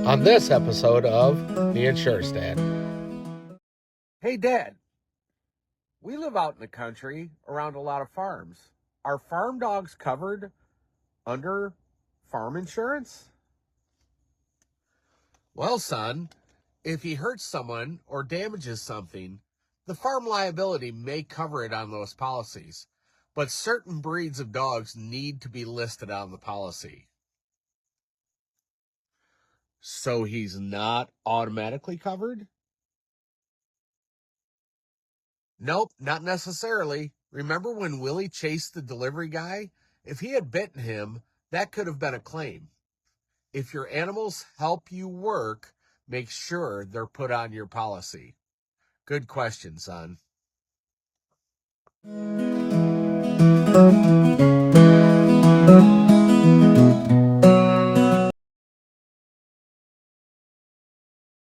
on this episode of The Insurance Dad. Hey, Dad, we live out in the country around a lot of farms. Are farm dogs covered under farm insurance? Well, son, if he hurts someone or damages something, the farm liability may cover it on those policies, but certain breeds of dogs need to be listed on the policy. So he's not automatically covered? Nope, not necessarily. Remember when Willie chased the delivery guy? If he had bitten him, that could have been a claim. If your animals help you work, make sure they're put on your policy. Good question, son.